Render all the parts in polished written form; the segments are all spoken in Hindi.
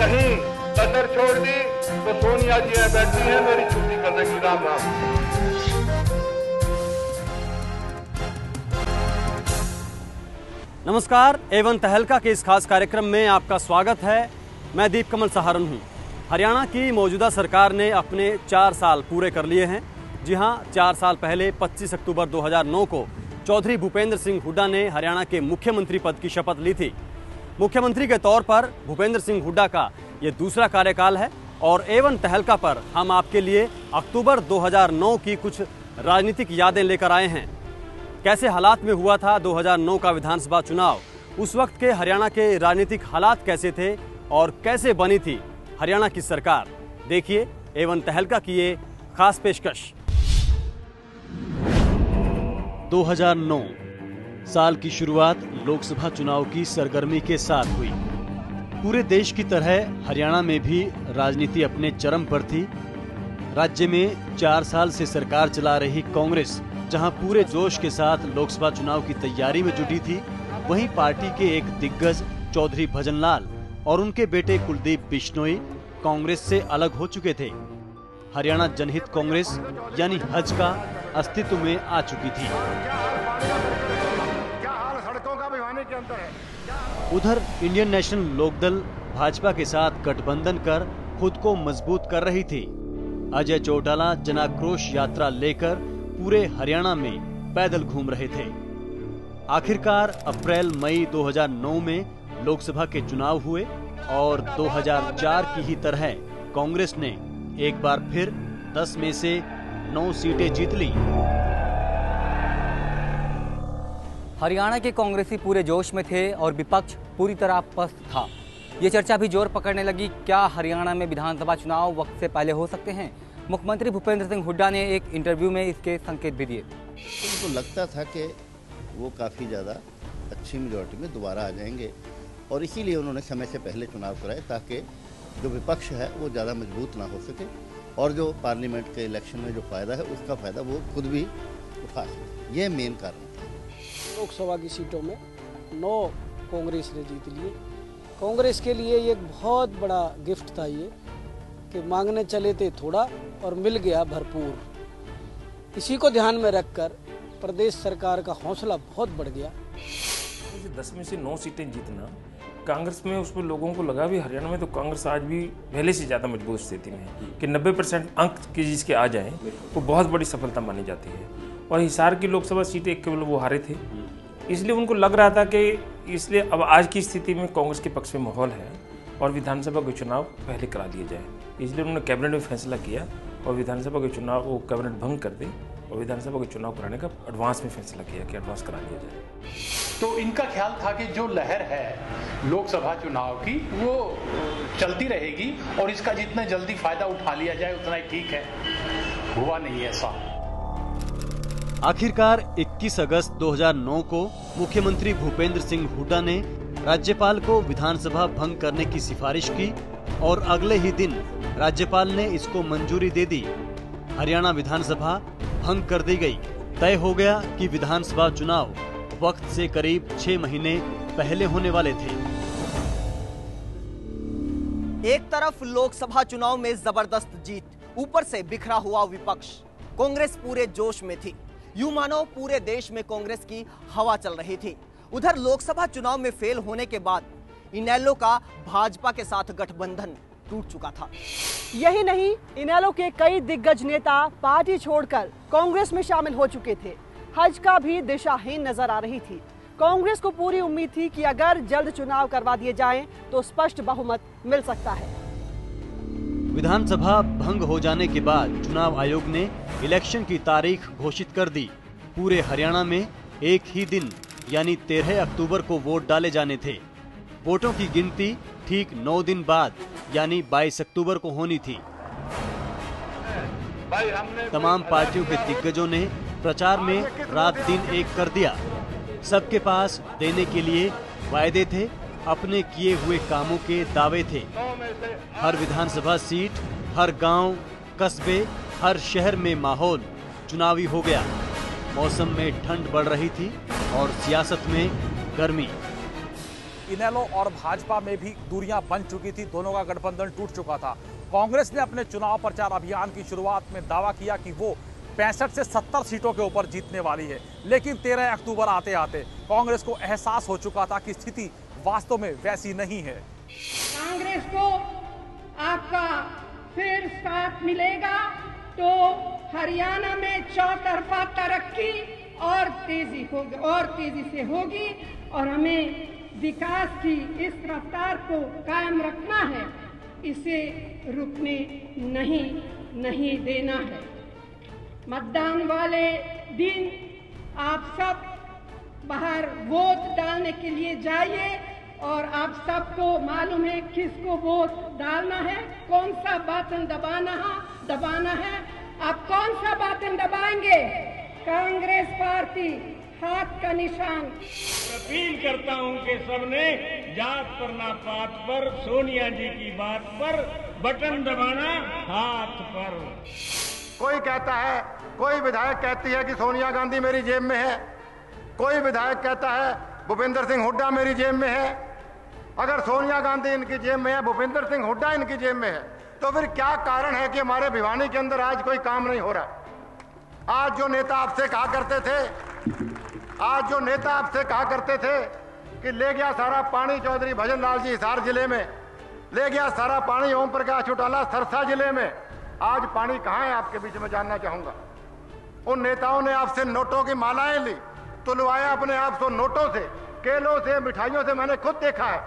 कहीं कसर छोड़ दी तो सोनिया जी यहाँ बैठी हैं मेरी छुट्टी करने की। राम राम। नमस्कार, एवन तहलका के इस खास कार्यक्रम में आपका स्वागत है। मैं दीप कमल सहारन हूँ। हरियाणा की मौजूदा सरकार ने अपने 4 साल पूरे कर लिए हैं। जी हाँ, 4 साल पहले 25 अक्टूबर 2009 को चौधरी भूपेंद्र सिंह हुड्डा ने हरियाणा के मुख्यमंत्री पद की शपथ ली थी। मुख्यमंत्री के तौर पर भूपेंद्र सिंह हुड्डा का ये दूसरा कार्यकाल है और एवन तहलका पर हम आपके लिए अक्टूबर 2009 की कुछ राजनीतिक यादें लेकर आए हैं। कैसे हालात में हुआ था 2009 का विधानसभा चुनाव, उस वक्त के हरियाणा के राजनीतिक हालात कैसे थे और कैसे बनी थी हरियाणा की सरकार, देखिए एवन तहलका की ये खास पेशकश। 2009 साल की शुरुआत लोकसभा चुनाव की सरगर्मी के साथ हुई। पूरे देश की तरह हरियाणा में भी राजनीति अपने चरम पर थी। राज्य में 4 साल से सरकार चला रही कांग्रेस जहां पूरे जोश के साथ लोकसभा चुनाव की तैयारी में जुटी थी, वहीं पार्टी के एक दिग्गज चौधरी भजनलाल और उनके बेटे कुलदीप बिश्नोई कांग्रेस से अलग हो चुके थे। हरियाणा जनहित कांग्रेस यानी हज का अस्तित्व में आ चुकी थी। उधर इंडियन नेशनल लोकदल भाजपा के साथ गठबंधन कर खुद को मजबूत कर रही थी। अजय चौटाला जनाक्रोश यात्रा लेकर पूरे हरियाणा में पैदल घूम रहे थे। आखिरकार अप्रैल मई 2009 में लोकसभा के चुनाव हुए और 2004 की ही तरह कांग्रेस ने एक बार फिर 10 में से 9 सीटें जीत ली। हरियाणा के कांग्रेसी पूरे जोश में थे और विपक्ष पूरी तरह पस्त था। ये चर्चा भी जोर पकड़ने लगी, क्या हरियाणा में विधानसभा चुनाव वक्त से पहले हो सकते हैं। मुख्यमंत्री भूपेंद्र सिंह हुड्डा ने एक इंटरव्यू में इसके संकेत भी दिए। उनको लगता था कि वो काफ़ी ज़्यादा अच्छी मेजॉरिटी में दोबारा आ जाएंगे और इसीलिए उन्होंने समय से पहले चुनाव कराए ताकि जो विपक्ष है वो ज़्यादा मजबूत ना हो सके और जो पार्लियामेंट के इलेक्शन में जो फ़ायदा है उसका फ़ायदा वो खुद भी उठा सके। ये मेन कारण था। लोकसभा की सीटों में 9 कांग्रेस ने जीत लिए। कांग्रेस के लिए ये एक बहुत बड़ा गिफ्ट था ये कि मांगने चले थे थोड़ा और मिल गया भरपूर। इसी को ध्यान में रखकर प्रदेश सरकार का हौसला बहुत बढ़ गया। 10 में से 9 सीटें जीतना कांग्रेस में, उसमें लोगों को लगा भी हरियाणा में तो कांग्रेस आज भी पहले से ज़्यादा मजबूत स्थिति में है कि 90% अंक की जिसके आ जाएं वो बहुत बड़ी सफलता मानी जाती है। और हिसार की लोकसभा सीटें केवल वो हारे थे, इसलिए उनको लग रहा था कि इसलिए अब आज की स्थिति में कांग्रेस के पक्ष में माहौल है और विधानसभा के चुनाव पहले करा दिए जाए। इसलिए उन्होंने कैबिनेट में फैसला किया और विधानसभा के चुनाव वो कैबिनेट भंग कर दे और विधानसभा के चुनाव कराने का एडवांस में फैसला किया कि एडवांस करा दिया जाए। तो इनका ख्याल था कि जो लहर है लोकसभा चुनाव की वो चलती रहेगी और इसका जितना जल्दी फायदा उठा लिया जाए उतना ही ठीक है। हुआ नहीं ऐसा। आखिरकार 21 अगस्त 2009 को मुख्यमंत्री भूपेंद्र सिंह हुड्डा ने राज्यपाल को विधानसभा भंग करने की सिफारिश की और अगले ही दिन राज्यपाल ने इसको मंजूरी दे दी। हरियाणा विधानसभा भंग कर दी गई। तय हो गया कि विधानसभा चुनाव वक्त से करीब 6 महीने पहले होने वाले थे। एक तरफ लोकसभा चुनाव में जबरदस्त जीत, ऊपर से बिखरा हुआ विपक्ष। कांग्रेस पूरे जोश में थी, यूं मानो पूरे देश में कांग्रेस की हवा चल रही थी। उधर लोकसभा चुनाव में फेल होने के बाद इनेलो का भाजपा के साथ गठबंधन टूट चुका था। यही नहीं, इनेलो के कई दिग्गज नेता पार्टी छोड़कर कांग्रेस में शामिल हो चुके थे। हज का भी दिशाहीन नजर आ रही थी। कांग्रेस को पूरी उम्मीद थी कि अगर जल्द चुनाव करवा दिए जाएं तो स्पष्ट बहुमत मिल सकता है। विधानसभा भंग हो जाने के बाद चुनाव आयोग ने इलेक्शन की तारीख घोषित कर दी। पूरे हरियाणा में एक ही दिन यानी 13 अक्टूबर को वोट डाले जाने थे। वोटों की गिनती ठीक 9 दिन बाद यानी 22 अक्टूबर को होनी थी। तमाम पार्टियों के दिग्गजों ने प्रचार में रात दिन एक कर दिया। सबके पास देने के लिए वायदे थे, अपने किए हुए कामों के दावे थे। हर विधानसभा सीट, हर गांव, कस्बे, हर शहर में माहौल चुनावी हो गया। मौसम में ठंड बढ़ रही थी और सियासत में गर्मी। इनेलो और भाजपा में भी दूरियां बन चुकी थी, दोनों का गठबंधन टूट चुका था। कांग्रेस ने अपने चुनाव प्रचार अभियान की शुरुआत में दावा किया कि वो 65 से 70 सीटों के ऊपर जीतने वाली है, लेकिन 13 अक्टूबर आते आते कांग्रेस को एहसास हो चुका था कि स्थिति वास्तव में वैसी नहीं है। कांग्रेस को आपका फिर साथ मिलेगा तो हरियाणा में चौतरफा तरक्की और तेजी से होगी और हमें विकास की इस रफ्तार को कायम रखना है, इसे रुकने नहीं देना है। मतदान वाले दिन आप सब बाहर वोट डालने के लिए जाइए और आप सबको मालूम है किसको वोट डालना है, कौन सा बटन दबाना है। आप कौन सा बटन दबाएंगे? कांग्रेस पार्टी हाथ का निशान। अपील करता हूं कि सबने जात पर ना पात पर, सोनिया जी की बात पर बटन दबाना हाथ पर। कोई कहता है, कोई विधायक कहती है कि सोनिया गांधी मेरी जेब में है, कोई विधायक कहता है भूपेंद्र सिंह हुड्डा मेरी जेब में है। अगर सोनिया गांधी इनकी जेब में है, भूपेंद्र सिंह हुड्डा इनकी जेब में है, तो फिर क्या कारण है कि हमारे भिवानी के अंदर आज कोई काम नहीं हो रहा? आज जो नेता आपसे कहा करते थे कि ले गया सारा पानी चौधरी भजन लाल जी हिसार जिले में, ले गया सारा पानी ओम प्रकाश चौटाला सरसा जिले में, आज पानी कहाँ है आपके बीच में जानना चाहूंगा। उन नेताओं ने आपसे नोटों की मालाएं ली, तुलवाया अपने आप को नोटों से, केलों से, मिठाइयों से। मैंने खुद देखा है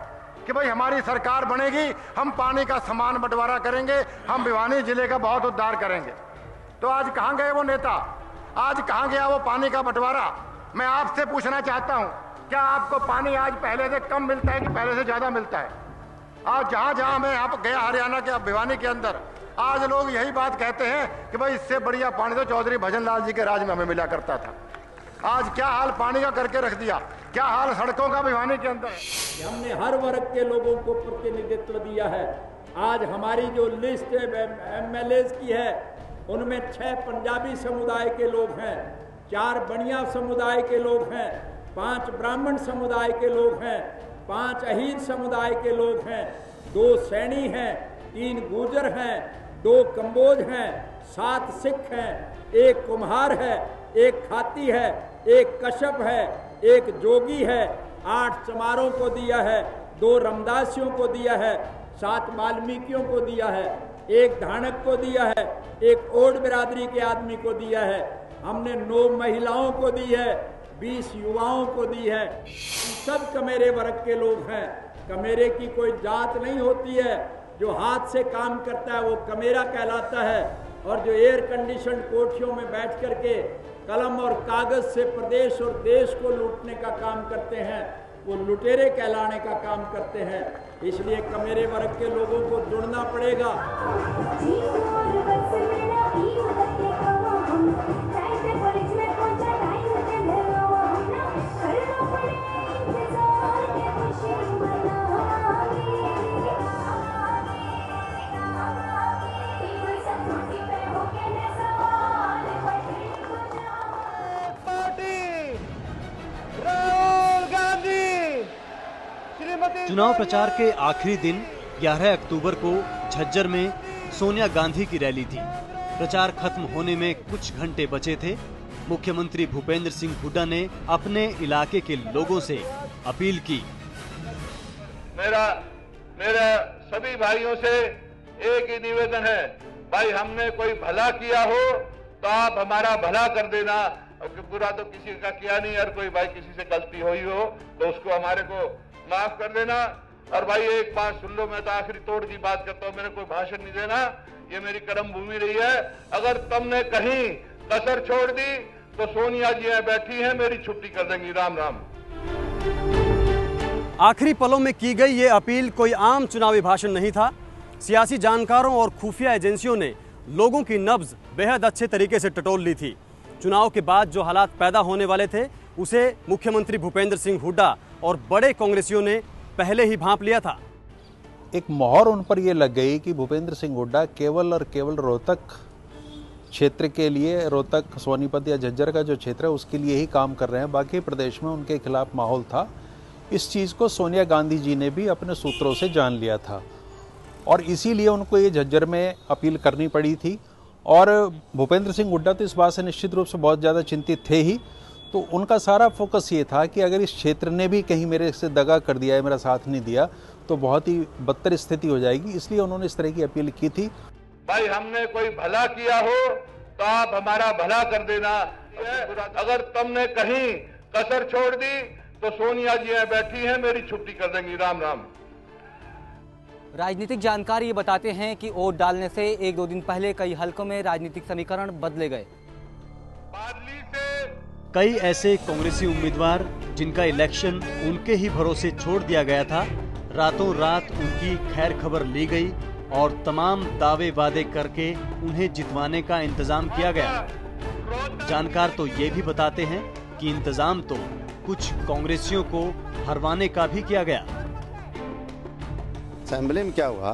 कि भाई हमारी सरकार बनेगी, हम पानी का समान बंटवारा करेंगे, हम भिवानी जिले का बहुत उद्धार करेंगे। तो आज कहाँ गए वो नेता? आज कहाँ गया वो पानी का बंटवारा? मैं आपसे पूछना चाहता हूँ, क्या आपको पानी आज पहले से कम मिलता है कि पहले से ज्यादा मिलता है? आज जहाँ मैं आप गया हरियाणा के भिवानी के अंदर, आज लोग यही बात कहते हैं कि भाई इससे बढ़िया पानी तो चौधरी भजन लाल जी के राज में हमें मिला करता था। आज क्या हाल पानी का करके रख दिया, क्या हाल सड़कों का भिवानी के अंदर है। हमने हर वर्ग के लोगों को प्रतिनिधित्व दिया है। आज हमारी जो लिस्ट MLAs की है, उनमें 6 पंजाबी समुदाय के लोग हैं, 4 बनिया समुदाय के लोग हैं, 5 ब्राह्मण समुदाय के लोग हैं, 5 अहीर समुदाय के लोग हैं, 2 सैनी हैं, 3 गुर्जर हैं, 2 कंबोज हैं, 7 सिख हैं, 1 कुम्हार है, 1 खाती है, 1 कश्यप है, 1 जोगी है, 8 चमारों को दिया है, 2 रमदासियों को दिया है, 7 वाल्मीकियों को दिया है, 1 धानक को दिया है, 1 ओड बिरादरी के आदमी को दिया है, हमने 9 महिलाओं को दी है, 20 युवाओं को दी है। सब कमेरे वर्ग के लोग हैं। कमेरे की कोई जात नहीं होती है। जो हाथ से काम करता है वो कमेरा कहलाता है, और जो एयर कंडीशन कोठियों में बैठ करके कलम और कागज से प्रदेश और देश को लूटने का काम करते हैं, वो लुटेरे कहलाने का काम करते हैं। इसलिए कमेरे वर्ग के लोगों को जुड़ना पड़ेगा। चुनाव प्रचार के आखिरी दिन 11 अक्टूबर को झज्जर में सोनिया गांधी की रैली थी। प्रचार खत्म होने में कुछ घंटे बचे थे। मुख्यमंत्री भूपेंद्र सिंह हुड्डा ने अपने इलाके के लोगों से अपील की। मेरा सभी भाइयों से एक ही निवेदन है, भाई हमने कोई भला किया हो तो आप हमारा भला कर देना, बुरा तो किसी का किया नहीं। और कोई भाई किसी से गलती हुई हो तो उसको हमारे को माफ कर देना। और भाई एक बात सुन लो, मैं तो आखिरी तोड़ की बात करता हूँ, मैंने कोई भाषण नहीं देना, ये मेरी कर्म भूमि रही है। अगर तुमने कहीं कसर छोड़ दी तो सोनिया जी यहाँ बैठी हैं, मेरी छुट्टी कर देंगी। राम राम। आखिरी पलों में की गई ये अपील कोई आम चुनावी भाषण नहीं था। सियासी जानकारों और खुफिया एजेंसियों ने लोगों की नब्ज बेहद अच्छे तरीके से टटोल ली थी। चुनाव के बाद जो हालात पैदा होने वाले थे उसे मुख्यमंत्री भूपेंद्र सिंह हुड्डा और बड़े कांग्रेसियों ने पहले ही भांप लिया था। एक मोहर उन पर यह लग गई कि भूपेंद्र सिंह हुड्डा केवल और केवल रोहतक क्षेत्र के लिए, रोहतक, सोनीपत या झज्जर का जो क्षेत्र है उसके लिए ही काम कर रहे हैं। बाकी प्रदेश में उनके खिलाफ माहौल था। इस चीज़ को सोनिया गांधी जी ने भी अपने सूत्रों से जान लिया था और इसीलिए उनको ये झज्जर में अपील करनी पड़ी थी। और भूपेंद्र सिंह हुड्डा तो इस बात से निश्चित रूप से बहुत ज़्यादा चिंतित थे ही, तो उनका सारा फोकस ये था कि अगर इस क्षेत्र ने भी कहीं मेरे से दगा कर दिया है, मेरा साथ नहीं दिया, तो बहुत ही बदतर स्थिति हो जाएगी, इसलिए उन्होंने इस तरह की अपील की थी। भाई हमने कोई भला किया हो तो आप हमारा भला कर देना, अगर तुमने कहीं कसर छोड़ दी तो सोनिया जी यहाँ बैठी हैं, मेरी छुट्टी कर देंगी। राम राम। राजनीतिक जानकार ये बताते हैं कि वोट डालने से 1-2 दिन पहले कई हलकों में राजनीतिक समीकरण बदले गए। कई ऐसे कांग्रेसी उम्मीदवार जिनका इलेक्शन उनके ही भरोसे छोड़ दिया गया था, रातों रात उनकी खैर खबर ली गई और तमाम दावे वादे करके उन्हें जितवाने का इंतजाम किया गया। जानकार तो ये भी बताते हैं कि इंतजाम तो कुछ कांग्रेसियों को हरवाने का भी किया गया। असेंबली में क्या हुआ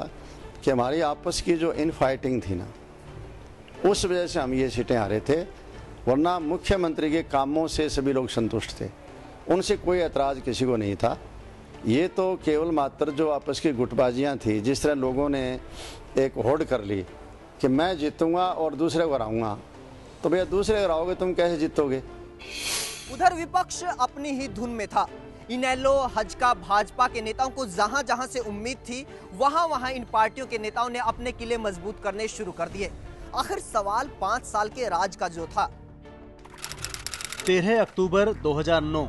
कि हमारी आपस की जो इन फाइटिंग थी ना, उस वजह से हम ये सीटें हारे थे, वरना मुख्यमंत्री के कामों से सभी लोग संतुष्ट थे, उनसे कोई एतराज़ किसी को नहीं था। ये तो केवल मात्र जो आपस की गुटबाजियाँ थी, जिस तरह लोगों ने एक होड़ कर ली कि मैं जीतूंगा और दूसरे को हराऊंगा, तो भैया दूसरे हराओगे तुम कैसे जीतोगे। उधर विपक्ष अपनी ही धुन में था। इनेलो, हजका, भाजपा के नेताओं को जहां जहां से उम्मीद थी वहां वहां इन पार्टियों के नेताओं ने अपने किले मजबूत करने शुरू कर दिए। आखिर सवाल 5 साल के राज का जो था। 13 अक्टूबर 2009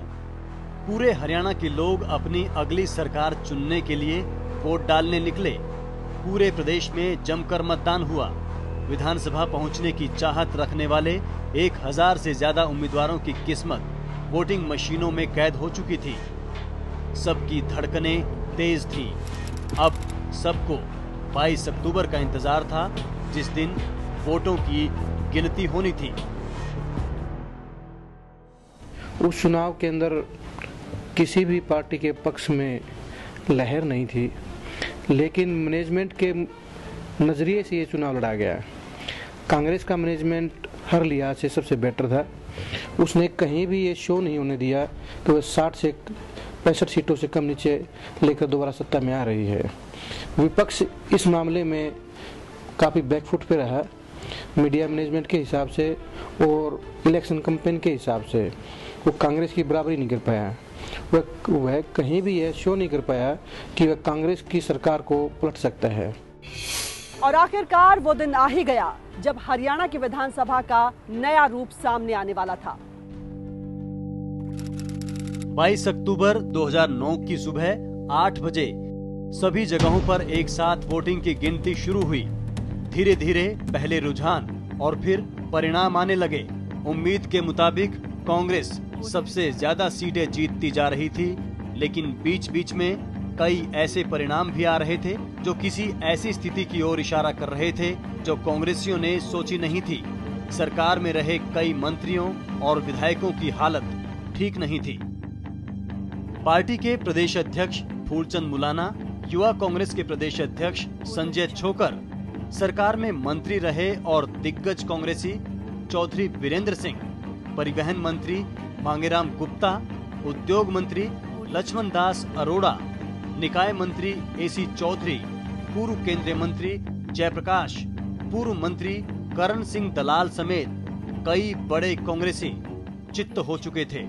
पूरे हरियाणा के लोग अपनी अगली सरकार चुनने के लिए वोट डालने निकले। पूरे प्रदेश में जमकर मतदान हुआ। विधानसभा पहुंचने की चाहत रखने वाले 1000 से ज्यादा उम्मीदवारों की किस्मत वोटिंग मशीनों में कैद हो चुकी थी। सबकी धड़कनें तेज थीं। अब सबको 22 अक्टूबर का इंतजार था, जिस दिन वोटों की गिनती होनी थी। उस चुनाव के अंदर किसी भी पार्टी के पक्ष में लहर नहीं थी, लेकिन मैनेजमेंट के नज़रिए से ये चुनाव लड़ा गया। कांग्रेस का मैनेजमेंट हर लिहाज से सबसे बेटर था। उसने कहीं भी ये शो नहीं होने दिया कि वह 60 से 65 सीटों से कम नीचे लेकर दोबारा सत्ता में आ रही है। विपक्ष इस मामले में काफ़ी बैकफुट पे रहा। मीडिया मैनेजमेंट के हिसाब से और इलेक्शन कैंपेन के हिसाब से वो कांग्रेस की बराबरी नहीं कर पाया। वह कहीं भी यह शो नहीं कर पाया कि वह कांग्रेस की सरकार को पलट सकता है। और आखिरकार वो दिन आ ही गया जब हरियाणा की विधानसभा का नया रूप सामने आने वाला था। 22 अक्टूबर 2009 की सुबह 8 बजे सभी जगहों पर एक साथ वोटिंग की गिनती शुरू हुई। धीरे धीरे पहले रुझान और फिर परिणाम आने लगे। उम्मीद के मुताबिक कांग्रेस सबसे ज्यादा सीटें जीतती जा रही थी, लेकिन बीच बीच में कई ऐसे परिणाम भी आ रहे थे जो किसी ऐसी स्थिति की ओर इशारा कर रहे थे जो कांग्रेसियों ने सोची नहीं थी। सरकार में रहे कई मंत्रियों और विधायकों की हालत ठीक नहीं थी। पार्टी के प्रदेश अध्यक्ष फूलचंद मुलाना, युवा कांग्रेस के प्रदेश अध्यक्ष संजय छोकर, सरकार में मंत्री रहे और दिग्गज कांग्रेसी चौधरी वीरेंद्र सिंह, परिवहन मंत्री मांगेराम गुप्ता, उद्योग मंत्री लक्ष्मण दास अरोड़ा, निकाय मंत्री एसी चौधरी, पूर्व केंद्रीय मंत्री जयप्रकाश, पूर्व मंत्री करण सिंह दलाल समेत कई बड़े कांग्रेसी चित्त हो चुके थे।